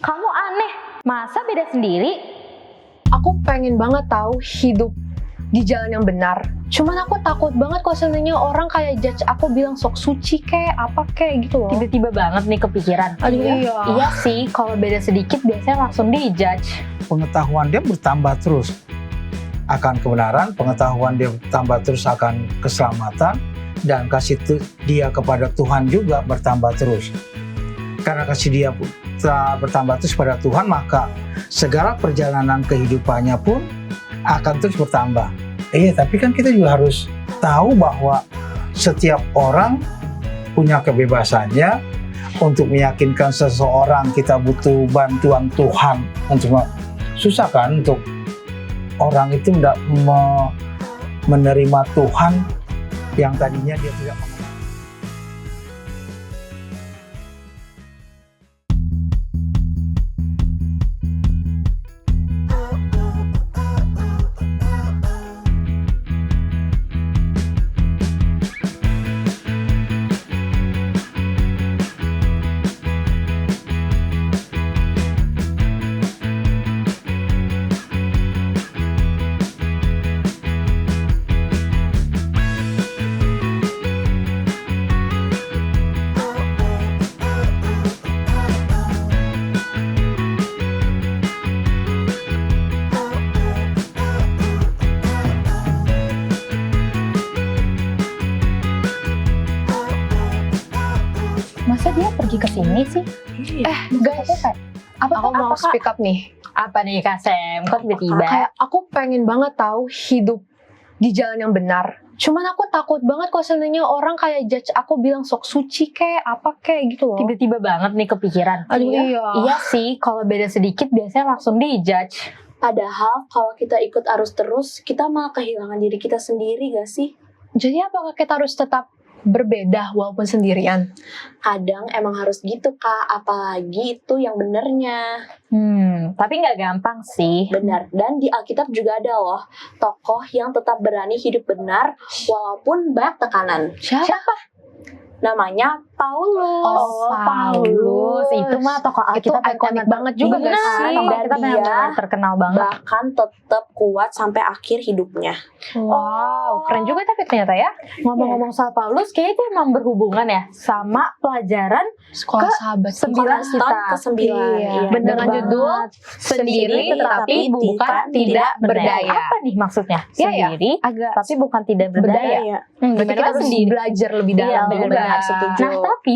Kamu aneh, masa beda sendiri? Aku pengen banget tahu hidup di jalan yang benar. Cuman aku takut banget kalau seandainya orang kayak judge aku bilang sok suci kayak apa kayak gitu loh. Tiba-tiba banget nih kepikiran. Aduh, iya. Iya sih, kalau beda sedikit biasanya langsung dijudge. Pengetahuan dia bertambah terus akan kebenaran, pengetahuan dia bertambah terus akan keselamatan, dan kasih dia kepada Tuhan juga bertambah terus. Karena kasih dia bertambah terus pada Tuhan, maka segala perjalanan kehidupannya pun akan terus bertambah. Tapi kan kita juga harus tahu bahwa setiap orang punya kebebasannya untuk meyakinkan seseorang kita butuh bantuan Tuhan. Susah kan untuk orang itu tidak menerima Tuhan yang tadinya dia tidak mengenal. Masa dia pergi ke sini sih? Guys, aku mau speak up nih. Apa nih Kak Sam? Kok tiba-tiba? Kayak aku pengen banget tahu hidup di jalan yang benar. Cuman aku takut banget kalau seandainya orang kayak judge aku bilang sok suci kayak apa kayak gitu loh. Tiba-tiba banget nih kepikiran. Aduh, iya. Iya sih, kalau beda sedikit biasanya langsung dijudge. Padahal kalau kita ikut arus terus, kita malah kehilangan diri kita sendiri gak sih? Jadi apakah kita harus tetap berbeda walaupun sendirian? Kadang emang harus gitu Kak, apalagi itu yang benernya. Tapi nggak gampang sih. Benar, dan di Alkitab juga ada loh tokoh yang tetap berani hidup benar walaupun banyak tekanan. Siapa? Namanya Paulus. Oh, Paulus. Itu mah tokoh Alkitab Itu ikonik banget juga Iya, gak sih? tokoh Dan Alkitab dia benar terkenal banget. Bahkan tetap kuat sampai akhir hidupnya. Wow, keren juga tapi ternyata ya. Ngomong-ngomong soal Paulus, kayaknya itu emang berhubungan ya sama pelajaran Sekolah sahabat. sembilan Tahun kita. ke-9. Iya. Bener Dengan banget. judul Sendiri Tetapi Bukan Tidak Berdaya. Apa nih maksudnya? Iya, ya. Sendiri, Agak tapi bukan tidak berdaya. Berdaya. Berarti kita kita harus sendiri. belajar lebih dalam Iya, juga. benar, setuju. Nah, tapi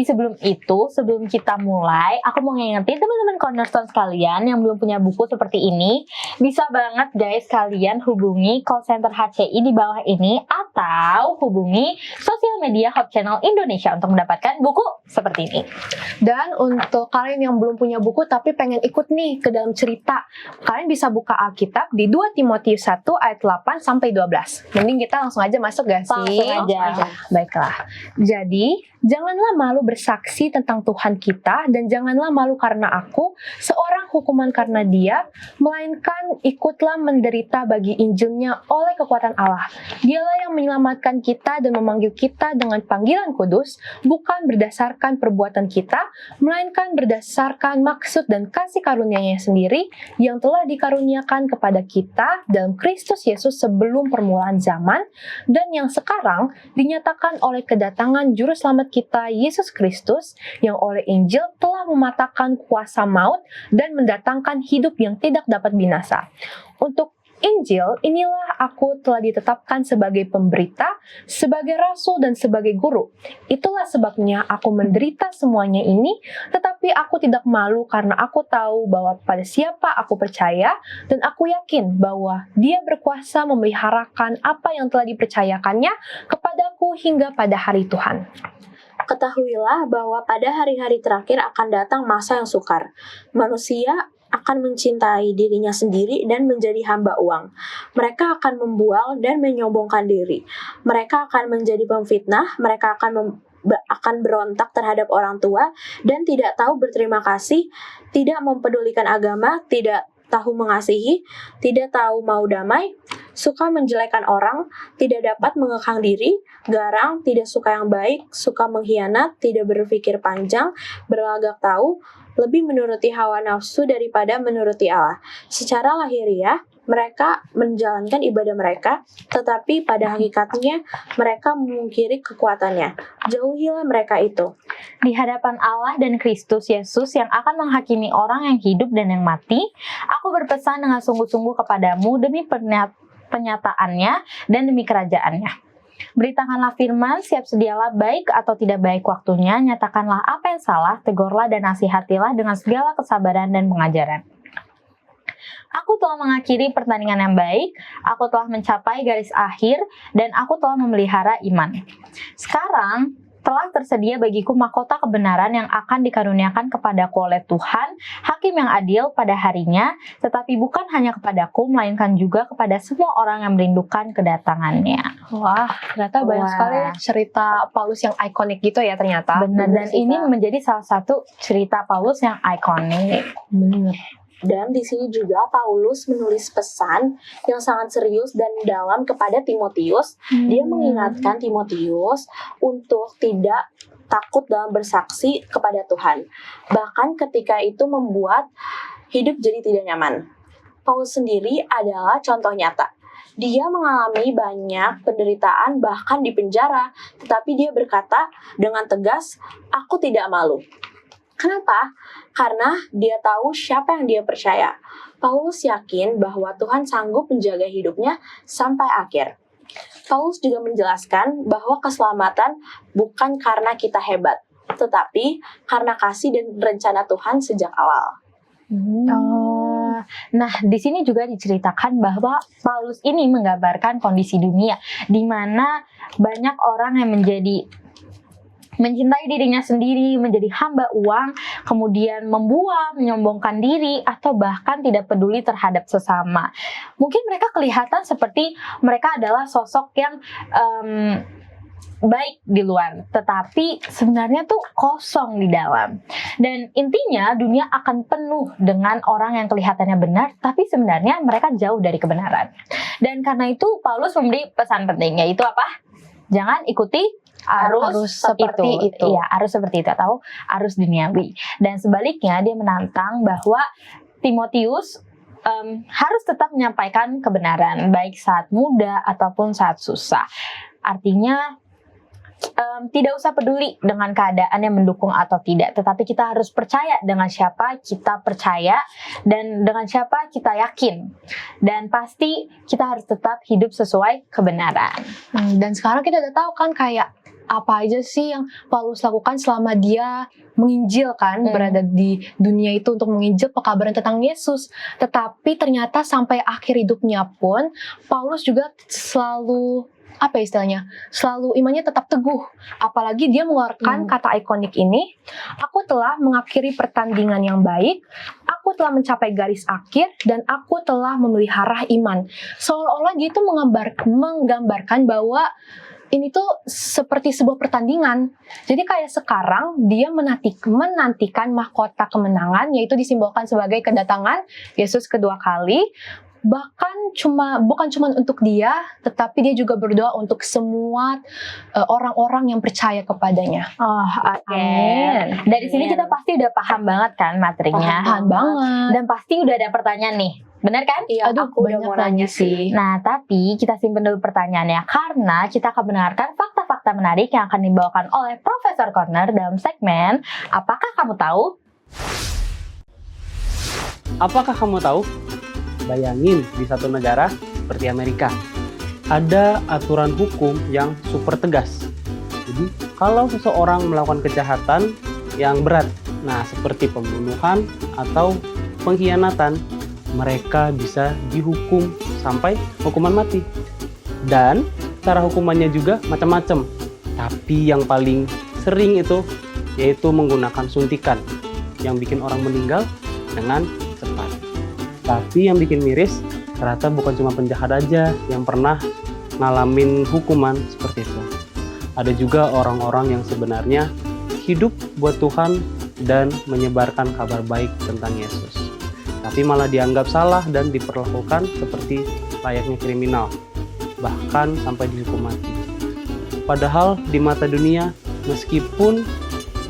sebelum kita mulai, aku mau ngingetin teman-teman Cornerstone sekalian yang belum punya buku seperti ini, bisa banget guys kalian hubungi call center HCI di bawah ini atau hubungi sosial media Hope Channel Indonesia untuk mendapatkan buku seperti ini. Dan untuk kalian yang belum punya buku tapi pengen ikut nih ke dalam cerita, kalian bisa buka Alkitab di 2 Timotius 1 ayat 8 sampai 12. Mending kita langsung aja masuk gak sih? Langsung aja. Baiklah. Jadi, janganlah malu bersaksi tentang Tuhan kita dan janganlah malu karena aku, seorang hukuman karena dia, melainkan ikutlah menderita bagi Injilnya oleh kekuatan Allah. Dialah yang menyelamatkan kita dan memanggil kita dengan panggilan kudus, bukan berdasarkan perbuatan kita, melainkan berdasarkan maksud dan kasih karunia-Nya sendiri yang telah dikaruniakan kepada kita dalam Kristus Yesus sebelum permulaan zaman dan yang sekarang dinyatakan oleh kedatangan juru selamat kita Yesus Kristus yang oleh Injil telah mematahkan kuasa maut dan mendatangkan hidup yang tidak dapat binasa. Untuk Injil, inilah aku telah ditetapkan sebagai pemberita, sebagai rasul dan sebagai guru. Itulah sebabnya aku menderita semuanya ini, tetapi aku tidak malu karena aku tahu bahwa pada siapa aku percaya dan aku yakin bahwa Dia berkuasa memeliharakan apa yang telah dipercayakannya kepadaku hingga pada hari Tuhan. Ketahuilah bahwa pada hari-hari terakhir akan datang masa yang sukar. Manusia akan mencintai dirinya sendiri dan menjadi hamba uang. Mereka akan membual dan menyombongkan diri. Mereka akan menjadi pemfitnah, mereka akan berontak terhadap orang tua dan tidak tahu berterima kasih, tidak mempedulikan agama, tidak tahu mengasihi, tidak tahu mau damai, suka menjelekan orang, tidak dapat mengekang diri, garang, tidak suka yang baik, suka mengkhianat, tidak berpikir panjang, berlagak tahu, lebih menuruti hawa nafsu daripada menuruti Allah. Secara lahiriah, mereka menjalankan ibadah mereka, tetapi pada hakikatnya mereka memungkiri kekuatannya. Jauhilah mereka itu. Di hadapan Allah dan Kristus Yesus yang akan menghakimi orang yang hidup dan yang mati, aku berpesan dengan sungguh-sungguh kepadamu demi penyataannya dan demi kerajaannya. Beritakanlah firman, siap sedialah baik atau tidak baik waktunya, nyatakanlah apa yang salah, tegurlah dan nasihatilah dengan segala kesabaran dan pengajaran. Aku telah mengakhiri pertandingan yang baik, aku telah mencapai garis akhir, dan aku telah memelihara iman. Sekarang, telah tersedia bagiku mahkota kebenaran yang akan dikaruniakan kepadaku oleh Tuhan, Hakim yang adil pada harinya, tetapi bukan hanya kepadaku, melainkan juga kepada semua orang yang merindukan kedatangannya. Wah, ternyata banyak Wah. sekali ya cerita Paulus yang ikonik gitu ya ternyata. Benar, dan sih, ini Kak. menjadi salah satu cerita Paulus yang ikonik. Bener. Dan di sini juga Paulus menulis pesan yang sangat serius dan dalam kepada Timotius. Dia mengingatkan Timotius untuk tidak takut dalam bersaksi kepada Tuhan. Bahkan ketika itu membuat hidup jadi tidak nyaman. Paulus sendiri adalah contoh nyata. Dia mengalami banyak penderitaan bahkan di penjara, tetapi dia berkata dengan tegas, "Aku tidak malu." Kenapa? Karena dia tahu siapa yang dia percaya. Paulus yakin bahwa Tuhan sanggup menjaga hidupnya sampai akhir. Paulus juga menjelaskan bahwa keselamatan bukan karena kita hebat, tetapi karena kasih dan rencana Tuhan sejak awal. Nah, di sini juga diceritakan bahwa Paulus ini menggambarkan kondisi dunia, di mana banyak orang yang mencintai dirinya sendiri, menjadi hamba uang, kemudian membuang, menyombongkan diri, atau bahkan tidak peduli terhadap sesama. Mungkin mereka kelihatan seperti mereka adalah sosok yang baik di luar, tetapi sebenarnya tuh kosong di dalam. Dan intinya dunia akan penuh dengan orang yang kelihatannya benar, tapi sebenarnya mereka jauh dari kebenaran. Dan karena itu Paulus memberi pesan penting, yaitu apa? Jangan ikuti arus seperti itu. Iya, arus seperti itu atau arus duniawi. Dan sebaliknya dia menantang bahwa Timotius harus tetap menyampaikan kebenaran baik saat muda ataupun saat susah. Artinya tidak usah peduli dengan keadaan yang mendukung atau tidak, tetapi kita harus percaya dengan siapa kita percaya dan dengan siapa kita yakin. Dan pasti kita harus tetap hidup sesuai kebenaran. Dan sekarang kita udah tahu kan kayak apa aja sih yang Paulus lakukan selama dia menginjil kan, berada di dunia itu untuk menginjil pekabaran tentang Yesus. Tetapi ternyata sampai akhir hidupnya pun Paulus juga selalu selalu imannya tetap teguh. Apalagi dia mengeluarkan kata ikonik ini, aku telah mengakhiri pertandingan yang baik, aku telah mencapai garis akhir, dan aku telah memelihara iman. Seolah-olah dia itu menggambarkan bahwa ini tuh seperti sebuah pertandingan. Jadi kayak sekarang dia menantikan mahkota kemenangan, yaitu disimbolkan sebagai kedatangan Yesus kedua kali. Bahkan bukan cuma untuk dia, tetapi dia juga berdoa untuk semua orang-orang yang percaya kepadanya. Oh, oke. Amin. Dari sini kita pasti udah paham banget kan materinya. Paham banget. Dan pasti udah ada pertanyaan nih. Bener kan? Iya, Aduh, aku udah banyak mau nanya sih. Nah, tapi kita simpen dulu pertanyaannya karena kita akan mendengarkan fakta-fakta menarik yang akan dibawakan oleh Profesor Corner dalam segmen Apakah Kamu Tahu? Apakah kamu tahu? Bayangin di satu negara seperti Amerika, ada aturan hukum yang super tegas. Jadi, kalau seseorang melakukan kejahatan yang berat, nah seperti pembunuhan atau pengkhianatan, mereka bisa dihukum sampai hukuman mati. Dan cara hukumannya juga macam-macam. Tapi yang paling sering itu yaitu menggunakan suntikan yang bikin orang meninggal dengan cepat. Tapi yang bikin miris, ternyata bukan cuma penjahat aja yang pernah ngalamin hukuman seperti itu. Ada juga orang-orang yang sebenarnya hidup buat Tuhan dan menyebarkan kabar baik tentang Yesus. Tapi malah dianggap salah dan diperlakukan seperti layaknya kriminal, bahkan sampai dihukum mati. Padahal di mata dunia, meskipun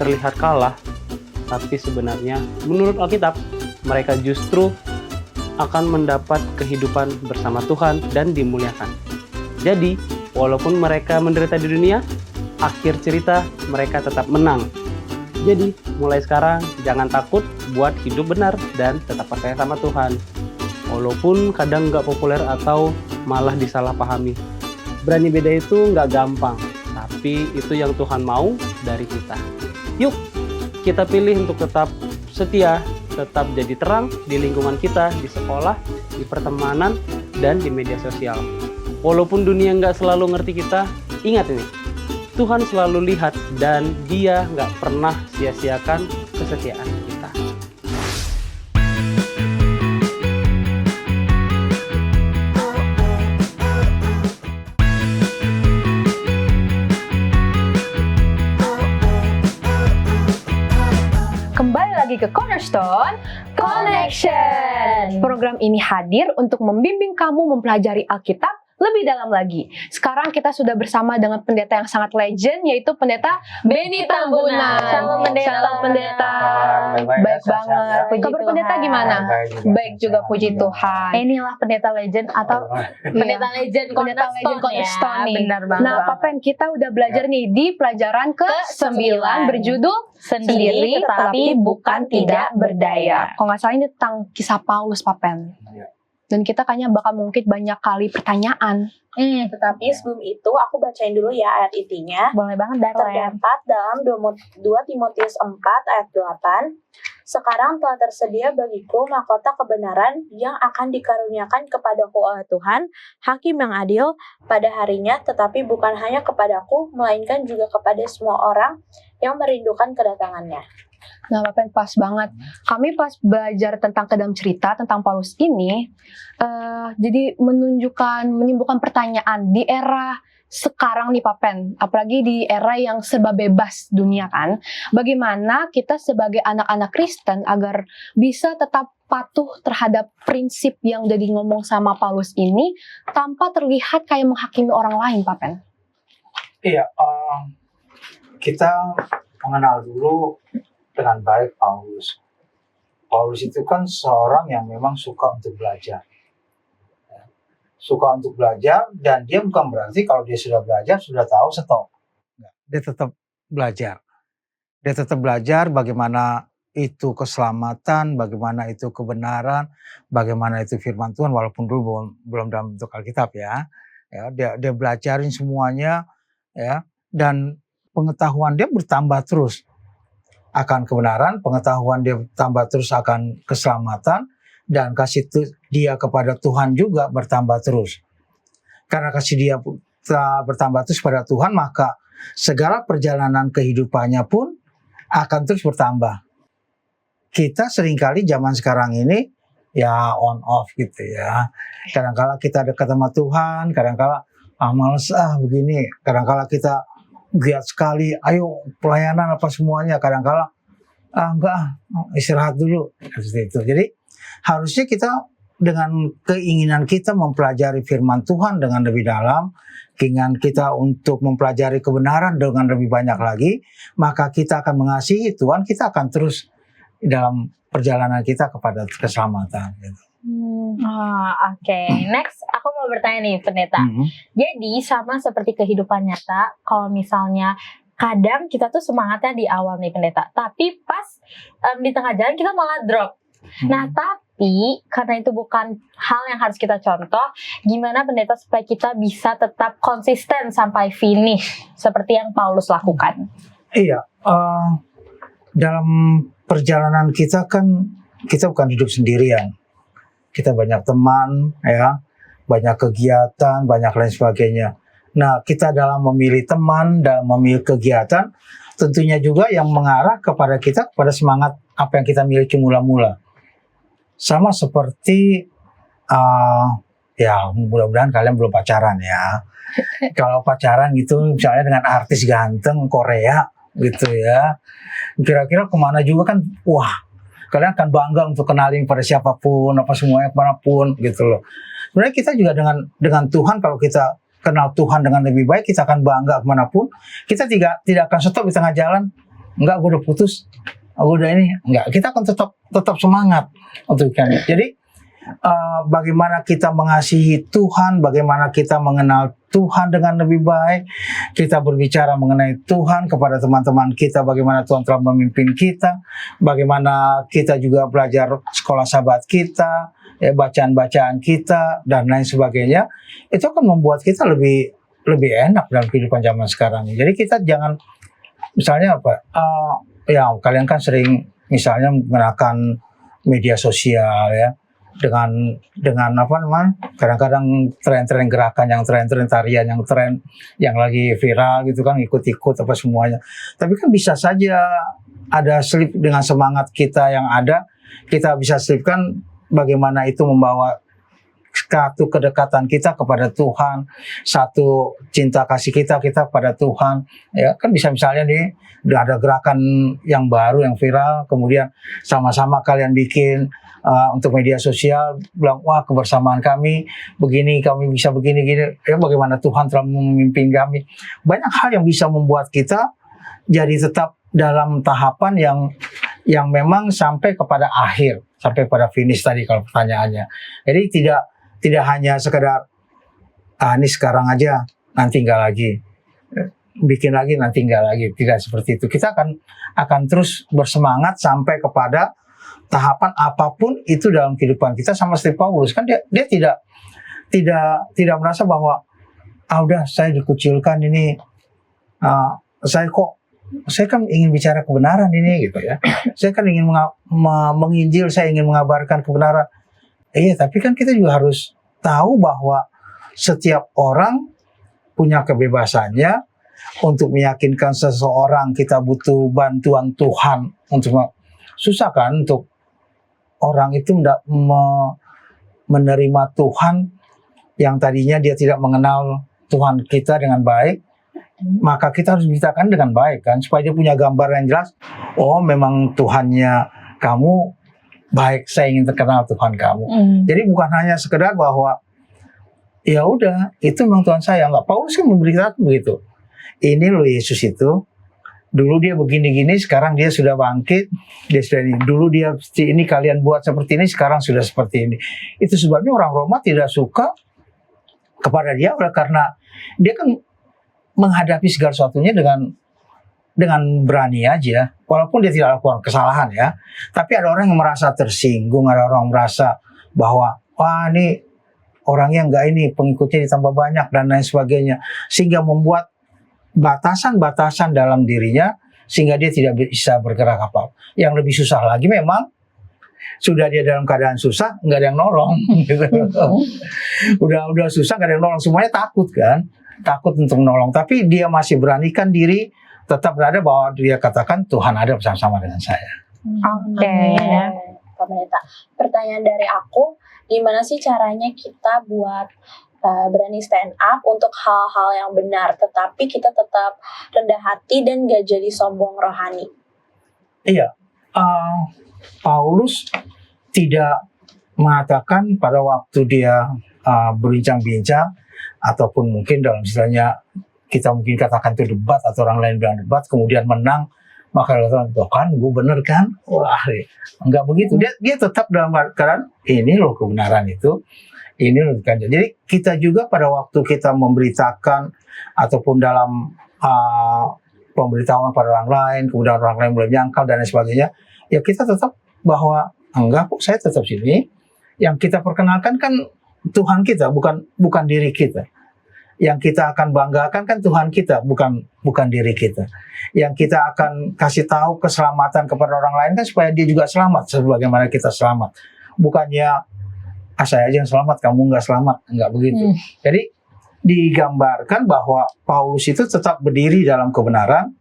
terlihat kalah, tapi sebenarnya menurut Alkitab mereka justru akan mendapat kehidupan bersama Tuhan dan dimuliakan. Jadi, walaupun mereka menderita di dunia, akhir cerita mereka tetap menang. Jadi, mulai sekarang jangan takut buat hidup benar dan tetap percaya sama Tuhan. Walaupun kadang nggak populer atau malah disalahpahami. Berani beda itu nggak gampang, tapi itu yang Tuhan mau dari kita. Yuk, kita pilih untuk tetap setia, tetap jadi terang di lingkungan kita, di sekolah, di pertemanan, dan di media sosial. Walaupun dunia nggak selalu ngerti kita, ingat ini, Tuhan selalu lihat dan Dia nggak pernah sia-siakan kesetiaan kita. Kembali lagi ke Cornerstone Connection. Program ini hadir untuk membimbing kamu mempelajari Alkitab lebih dalam lagi. Sekarang kita sudah bersama dengan pendeta yang sangat legend, yaitu pendeta Benny Tambunan. Shalom, pendeta. Shalom, pendeta. Baik banget. Puji Kabar pendeta Tuhan. gimana? Baik juga, puji Tuhan. Inilah pendeta legend atau pendeta legend Pendeta legend Cornerstone nih. Benar banget. Nah, Pak Pen, kita udah belajar nih di pelajaran ke-9 berjudul sendiri tetapi bukan tidak berdaya. Kalau nggak salah ini tentang kisah Paulus, Pak Pen. Dan kita kayaknya bakal mungkin banyak kali pertanyaan. Tetapi sebelum itu aku bacain dulu ya ayat intinya. Boleh banget Darlem. Terdapat dalam 2 Timotius 4 ayat 8. Sekarang telah tersedia bagiku mahkota kebenaran yang akan dikaruniakan kepadaku oleh Tuhan, Hakim yang adil pada harinya, tetapi bukan hanya kepadaku, melainkan juga kepada semua orang yang merindukan kedatangannya. Nah, Bapak pas banget. Kami pas belajar tentang kedam cerita tentang Paulus ini, jadi menimbulkan pertanyaan di era sekarang nih Pak Pen, apalagi di era yang serba bebas dunia kan, bagaimana kita sebagai anak-anak Kristen agar bisa tetap patuh terhadap prinsip yang udah ngomong sama Paulus ini tanpa terlihat kayak menghakimi orang lain, Pak Pen. Iya, kita mengenal dulu dengan baik Paulus. Paulus itu kan seorang yang memang suka untuk belajar. Suka untuk belajar, dan dia bukan berarti kalau dia sudah belajar, sudah tahu, stop. Dia tetap belajar. Dia tetap belajar bagaimana itu keselamatan, bagaimana itu kebenaran, bagaimana itu firman Tuhan, walaupun dulu belum dalam bentuk Alkitab ya. Dia belajarin semuanya, ya, dan pengetahuan dia bertambah terus akan kebenaran, pengetahuan dia bertambah terus akan keselamatan, dan kasih dia kepada Tuhan juga bertambah terus. Karena kasih dia bertambah terus pada Tuhan, maka segala perjalanan kehidupannya pun akan terus bertambah. Kita seringkali zaman sekarang ini ya on off gitu ya. Kadang-kala kita dekat sama Tuhan, kadang-kala males begini, kadang-kala kita giat sekali, ayo pelayanan apa semuanya, kadang-kala enggak, istirahat dulu seperti itu. Jadi harusnya kita dengan keinginan kita mempelajari firman Tuhan dengan lebih dalam, keinginan kita untuk mempelajari kebenaran dengan lebih banyak lagi, maka kita akan mengasihi Tuhan, kita akan terus dalam perjalanan kita kepada keselamatan. Gitu. Oke. Next, aku mau bertanya nih, pendeta. Jadi sama seperti kehidupan nyata, kalau misalnya kadang kita tuh semangatnya di awal nih pendeta, tapi pas di tengah jalan kita malah drop. Nah, tapi karena itu bukan hal yang harus kita contoh, gimana pendeta supaya kita bisa tetap konsisten sampai finish seperti yang Paulus lakukan? Iya, dalam perjalanan kita kan kita bukan hidup sendirian. Kita banyak teman, ya, banyak kegiatan, banyak lain sebagainya. Nah, kita dalam memilih teman, dalam memilih kegiatan, tentunya juga yang mengarah kepada kita, kepada semangat apa yang kita miliki mula-mula. Sama seperti, ya mudah-mudahan kalian belum pacaran ya. Kalau pacaran gitu, misalnya dengan artis ganteng Korea gitu ya, kira-kira kemana juga kan, wah, kalian akan bangga untuk kenalin pada siapapun, apa semuanya, kemanapun gitu loh. Sebenarnya kita juga dengan Tuhan, kalau kita kenal Tuhan dengan lebih baik, kita akan bangga kemanapun. Kita tidak akan stop di tengah jalan. Enggak, gue udah putus. udah ini enggak, kita akan tetap semangat untuk kan. Jadi bagaimana kita mengasihi Tuhan, bagaimana kita mengenal Tuhan dengan lebih baik, kita berbicara mengenai Tuhan kepada teman-teman kita, bagaimana Tuhan telah memimpin kita, bagaimana kita juga belajar sekolah sahabat kita, ya, bacaan-bacaan kita dan lain sebagainya, itu akan membuat kita lebih enak dalam kehidupan zaman sekarang. Jadi kita jangan, misalnya apa, ya kalian kan sering misalnya menggunakan media sosial ya, dengan apa namanya, kadang-kadang tren-tren gerakan, yang tren-tren tarian, yang tren yang lagi viral gitu kan, ikut-ikut apa semuanya. Tapi kan bisa saja ada selip dengan semangat kita yang ada, kita bisa selipkan bagaimana itu membawa satu kedekatan kita kepada Tuhan, satu cinta kasih kita pada Tuhan. Ya kan bisa misalnya nih ada gerakan yang baru yang viral, kemudian sama-sama kalian bikin untuk media sosial, bilang wah kebersamaan kami begini, kami bisa begini gini, ya bagaimana Tuhan telah memimpin kami. Banyak hal yang bisa membuat kita jadi tetap dalam tahapan yang memang sampai kepada akhir, sampai pada finish tadi kalau pertanyaannya. Jadi tidak hanya sekedar ini sekarang aja, nanti enggak lagi, bikin lagi nanti enggak lagi, tidak seperti itu. Kita akan terus bersemangat sampai kepada tahapan apapun itu dalam kehidupan kita. Sama seperti Paulus kan, dia tidak merasa bahwa udah saya dikucilkan ini, saya kan ingin bicara kebenaran ini gitu ya. Saya kan ingin menginjil, saya ingin mengabarkan kebenaran. Iya, tapi kan kita juga harus tahu bahwa setiap orang punya kebebasannya untuk meyakinkan seseorang. Kita butuh bantuan Tuhan untuk, susah kan untuk orang itu tidak menerima Tuhan yang tadinya dia tidak mengenal Tuhan kita dengan baik. Maka kita harus beritakan dengan baik kan, supaya dia punya gambar yang jelas. Oh memang Tuhannya kamu baik, saya ingin terkenal Tuhan kamu. Jadi bukan hanya sekedar bahwa ya udah itu memang Tuhan saya. Enggak, Paulus kan memberitakan begitu. Ini loh Yesus itu, dulu dia begini-gini, sekarang dia sudah bangkit, dia sudah ini. Dulu dia ini, kalian buat seperti ini, sekarang sudah seperti ini. Itu sebabnya orang Roma tidak suka kepada dia, oleh karena dia kan menghadapi segala sesuatunya dengan berani aja, walaupun dia tidak lakukan kesalahan ya. Tapi ada orang yang merasa tersinggung, ada orang yang merasa bahwa wah ini orangnya enggak, ini pengikutnya ditambah banyak dan lain sebagainya, sehingga membuat batasan-batasan dalam dirinya sehingga dia tidak bisa bergerak apa. Yang lebih susah lagi memang sudah dia dalam keadaan susah, nggak ada yang nolong gitu. udah susah, nggak ada yang nolong, semuanya takut kan, takut untuk menolong, tapi dia masih beranikan diri tetap berada bahwa dia katakan Tuhan ada bersama-sama dengan saya. Oke. Pak Pendeta, pertanyaan dari aku, gimana sih caranya kita buat berani stand up untuk hal-hal yang benar, tetapi kita tetap rendah hati dan gak jadi sombong rohani? Iya, Paulus tidak mengatakan pada waktu dia berbincang-bincang, ataupun mungkin dalam istilahnya kita mungkin katakan itu debat, atau orang lain bilang debat, kemudian menang, maka dia katakan, kan gue bener kan? Wah, enggak begitu. Dia tetap dalam keadaan ini loh kebenaran itu. Ini loh kan. Jadi kita juga pada waktu kita memberitakan ataupun dalam pemberitahuan pada orang lain, kemudian orang lain mulai menyangkal dan lain sebagainya, ya kita tetap bahwa enggak kok, saya tetap sini. Yang kita perkenalkan kan Tuhan kita, bukan diri kita. Yang kita akan banggakan kan Tuhan kita, bukan diri kita. Yang kita akan kasih tahu keselamatan kepada orang lain kan supaya dia juga selamat sebagaimana kita selamat. Bukannya saya aja yang selamat, kamu nggak selamat, nggak begitu. Jadi digambarkan bahwa Paulus itu tetap berdiri dalam kebenaran,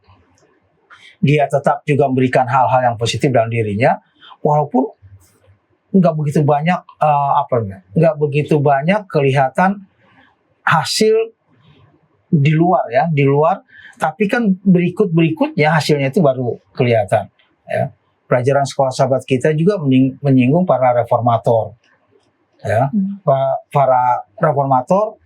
dia tetap juga memberikan hal-hal yang positif dalam dirinya, walaupun nggak begitu banyak nggak begitu banyak kelihatan hasil di luar, tapi kan berikutnya hasilnya itu baru kelihatan. Ya. Pelajaran sekolah sahabat kita juga menyinggung para reformator. Ya, para reformator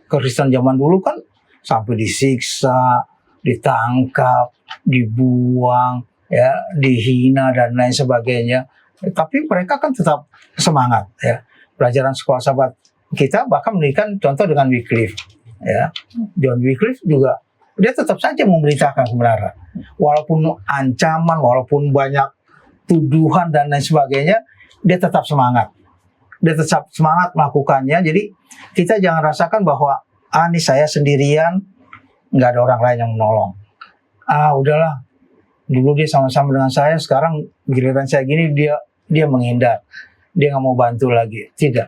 Kristen zaman dulu kan sampai disiksa, ditangkap, dibuang, ya dihina dan lain sebagainya. Tapi mereka kan tetap semangat ya. Pelajaran sekolah sahabat kita bahkan memberikan contoh dengan Wycliffe ya. John Wycliffe juga dia tetap saja memberitakan kebenaran. Walaupun ancaman, walaupun banyak tuduhan dan lain sebagainya, dia tetap semangat. Dia tetap semangat melakukannya. Jadi kita jangan rasakan bahwa ini saya sendirian, nggak ada orang lain yang menolong. Udahlah, dulu dia sama-sama dengan saya, sekarang giliran saya gini dia menghindar, dia nggak mau bantu lagi. Tidak,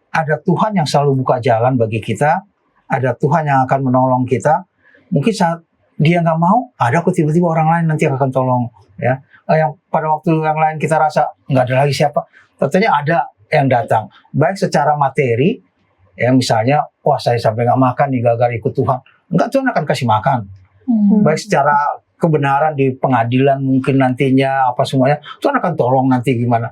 ada Tuhan yang selalu buka jalan bagi kita, ada Tuhan yang akan menolong kita. Mungkin saat dia nggak mau, ada tiba-tiba orang lain nanti yang akan tolong ya. Yang pada waktu yang lain kita rasa nggak ada lagi siapa, tentunya ada yang datang, baik secara materi ya, misalnya wah saya sampai nggak makan nih gara-gara ikut Tuhan, enggak, Tuhan akan kasih makan. Baik secara kebenaran di pengadilan mungkin nantinya apa semuanya, Tuhan akan tolong nanti gimana.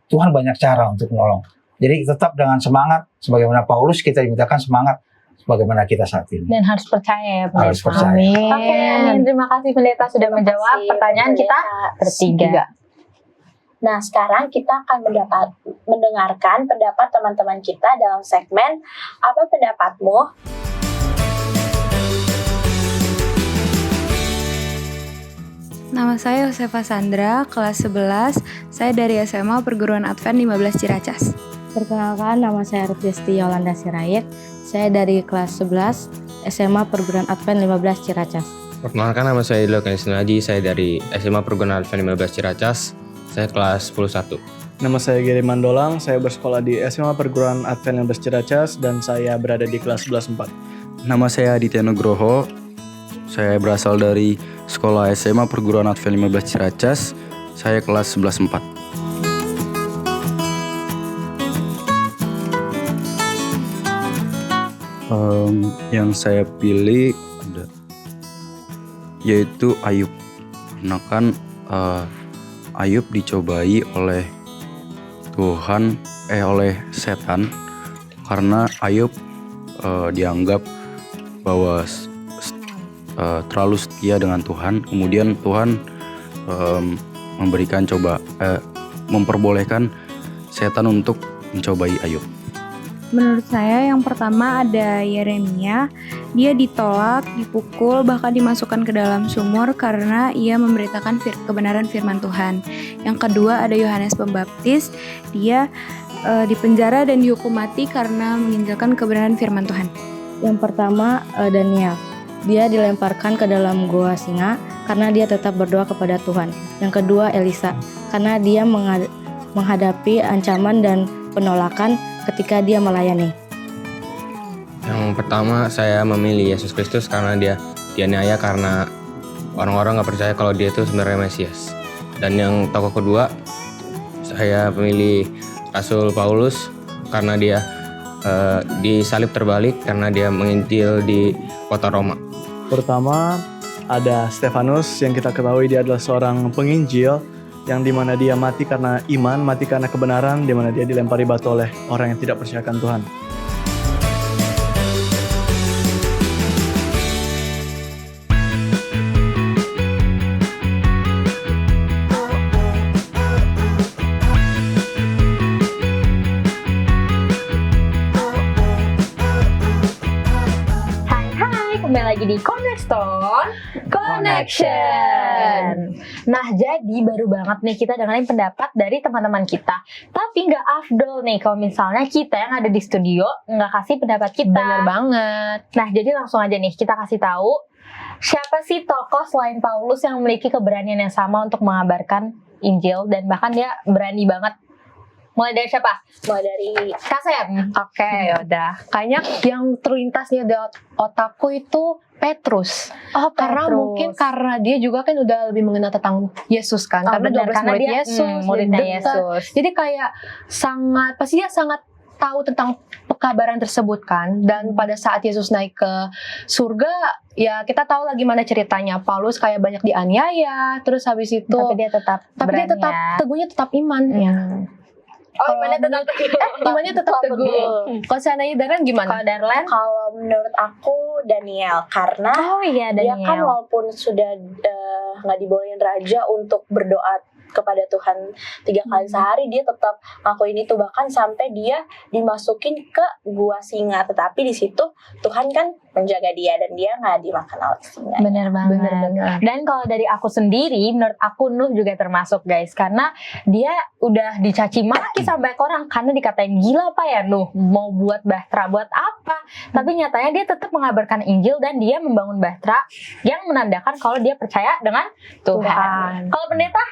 Tuhan banyak cara untuk menolong. Jadi tetap dengan semangat, sebagaimana Paulus kita dimintakan semangat sebagaimana kita saat ini. Dan harus percaya ya Pendeta. Harus percaya. Amin. Oke, terima kasih Pendeta sudah menjawab pertanyaan kita bertiga. Nah, sekarang kita akan mendengarkan pendapat teman-teman kita dalam segmen Apa Pendapatmu? Nama saya Yosefa Sandra, kelas 11. Saya dari SMA Perguruan Advent 15 Ciracas. Perkenalkan, nama saya Rutlisti Yolanda Sirait. Saya dari kelas 11 SMA Perguruan Advent 15 Ciracas. Perkenalkan, nama saya Idlo Kanisnadi. Saya dari SMA Perguruan Advent 15 Ciracas. Saya kelas 11. Nama saya Geri Mandolang, saya bersekolah di SMA Perguruan Advent 15 Ciracas dan saya berada di kelas 11-4. Nama saya Aditya Nugroho, saya berasal dari sekolah SMA Perguruan Advent 15 Ciracas, saya kelas 11-4. Yang saya pilih yaitu Ayub, karena kan Ayub dicobai oleh Tuhan, oleh setan, karena Ayub dianggap bahwa terlalu setia dengan Tuhan. Kemudian Tuhan memperbolehkan setan untuk mencobai Ayub. Menurut saya yang pertama ada Yeremia. Dia ditolak, dipukul, bahkan dimasukkan ke dalam sumur karena ia memberitakan kebenaran firman Tuhan. Yang kedua ada Yohanes Pembaptis. Dia dipenjara dan dihukum mati karena menginjalkan kebenaran firman Tuhan. Yang pertama Daniel. Dia dilemparkan ke dalam gua singa karena dia tetap berdoa kepada Tuhan. Yang kedua Elisa, karena dia menghadapi ancaman dan penolakan ketika dia melayani. Yang pertama saya memilih Yesus Kristus karena dia dianiaya karena orang-orang gak percaya kalau dia itu sebenarnya Mesias. Dan yang tokoh kedua saya memilih Rasul Paulus karena dia disalib terbalik karena dia menginjil di kota Roma. Pertama ada Stefanus, yang kita ketahui dia adalah seorang penginjil yang dimana dia mati karena iman, mati karena kebenaran, dimana dia dilempari batu oleh orang yang tidak percayakan Tuhan. Kembali lagi di Cornerstone Connection. Nah, jadi baru banget nih kita dengerin pendapat dari teman-teman kita. Tapi nggak afdol nih kalau misalnya kita yang ada di studio nggak kasih pendapat kita. Bener banget. Nah, jadi langsung aja nih kita kasih tahu siapa sih tokoh selain Paulus yang memiliki keberanian yang sama untuk mengabarkan Injil dan bahkan dia berani banget. Mulai dari siapa? Mulai dari Kasem. Oke, yaudah. Kayaknya yang terlintasnya di otakku itu Petrus. Oh, Karena mungkin karena dia juga kan udah lebih mengenal tentang Yesus kan. Oh, karena 12 murid dia, Yesus. muridnya dekat. Yesus. Jadi kayak pasti dia sangat tahu tentang pekabaran tersebut kan. Dan pada saat Yesus naik ke surga, ya kita tahu lah gimana ceritanya. Paulus kayak banyak dianiaya, terus habis itu Tapi dia tetap berani ya. teguhnya tetap iman. Ya. Oh, imannya tetap teguh. Imannya tetap teguh. Kalau seandainya Darren gimana? Kalau Darlen? Kalau menurut aku Daniel, karena Oh iya, dia kan Daniel. walaupun sudah nggak dibolehin raja untuk berdoa kepada Tuhan 3 kali sehari, dia tetap ngakuin itu, bahkan sampai dia dimasukin ke gua singa, tetapi di situ Tuhan kan menjaga dia dan dia nggak dimakan oleh singa. Bener banget. Dan kalau dari aku sendiri, menurut aku Nuh juga termasuk guys, karena dia udah dicaci maki sampai orang karena dikatain gila apa ya Nuh, mau buat bahtera buat apa? Tapi nyatanya dia tetap mengabarkan Injil dan dia membangun bahtera yang menandakan kalau dia percaya dengan Tuhan. Kalau pendeta?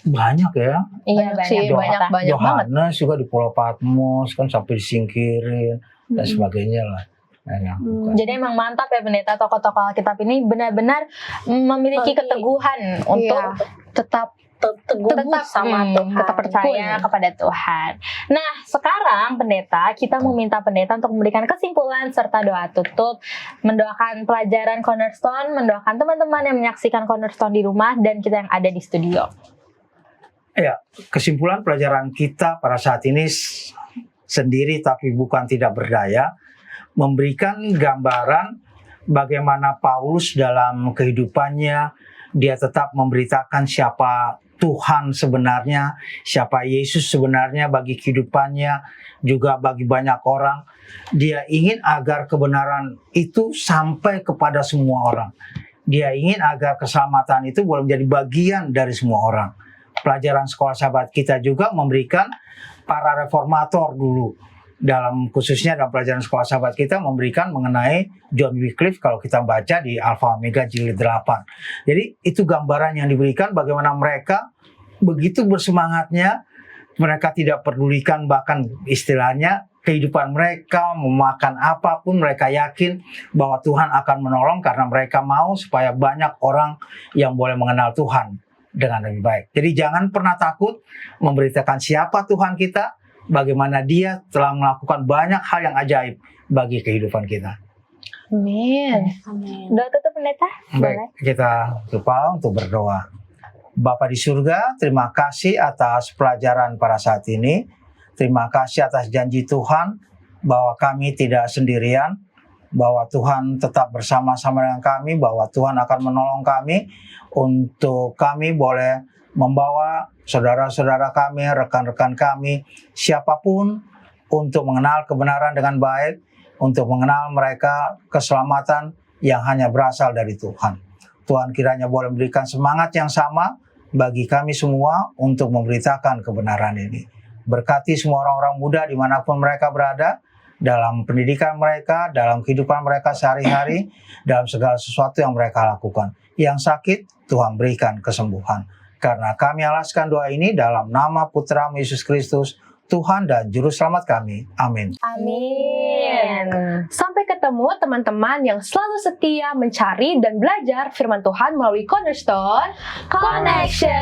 Banyak ya. Iya sih, banyak banget. Yohanes juga di Pulau Patmos kan sampai disingkirin dan sebagainya lah. Jadi emang mantap ya pendeta, tokoh-tokoh Alkitab ini benar-benar memiliki keteguhan untuk tetap teguh sama Tuhan, tetap percaya kepada Tuhan. Nah, sekarang pendeta, kita meminta pendeta untuk memberikan kesimpulan serta doa tutup, mendoakan pelajaran Cornerstone, mendoakan teman-teman yang menyaksikan Cornerstone di rumah dan kita yang ada di studio. Ya, kesimpulan pelajaran kita pada saat ini sendiri tapi bukan tidak berdaya, memberikan gambaran bagaimana Paulus dalam kehidupannya, dia tetap memberitakan siapa Tuhan sebenarnya, siapa Yesus sebenarnya bagi kehidupannya, juga bagi banyak orang. Dia ingin agar kebenaran itu sampai kepada semua orang. Dia ingin agar keselamatan itu boleh menjadi bagian dari semua orang. Pelajaran sekolah sahabat kita juga memberikan para reformator dulu, dalam khususnya dalam pelajaran sekolah sahabat kita memberikan mengenai John Wycliffe kalau kita baca di Alpha Omega jilid 8. Jadi itu gambaran yang diberikan bagaimana mereka begitu bersemangatnya, mereka tidak pedulikan bahkan istilahnya kehidupan mereka, memakan apapun mereka yakin bahwa Tuhan akan menolong karena mereka mau supaya banyak orang yang boleh mengenal Tuhan dengan lebih baik. Jadi jangan pernah takut memberitakan siapa Tuhan kita, bagaimana dia telah melakukan banyak hal yang ajaib bagi kehidupan kita. Amin. Doa tutup pendeta? Baik, kita lupa untuk berdoa. Bapa di surga, terima kasih atas pelajaran pada saat ini. Terima kasih atas janji Tuhan bahwa kami tidak sendirian, bahwa Tuhan tetap bersama-sama dengan kami, bahwa Tuhan akan menolong kami untuk kami boleh membawa saudara-saudara kami, rekan-rekan kami, siapapun untuk mengenal kebenaran dengan baik, untuk mengenal mereka keselamatan yang hanya berasal dari Tuhan. Tuhan kiranya boleh memberikan semangat yang sama bagi kami semua untuk memberitakan kebenaran ini. Berkati semua orang-orang muda dimanapun mereka berada, dalam pendidikan mereka, dalam kehidupan mereka sehari-hari, dalam segala sesuatu yang mereka lakukan. Yang sakit, Tuhan berikan kesembuhan. Karena kami alaskan doa ini dalam nama Putra Yesus Kristus, Tuhan dan Juru Selamat kami. Amin. Amin. Sampai ketemu teman-teman yang selalu setia mencari dan belajar firman Tuhan melalui Cornerstone Connection.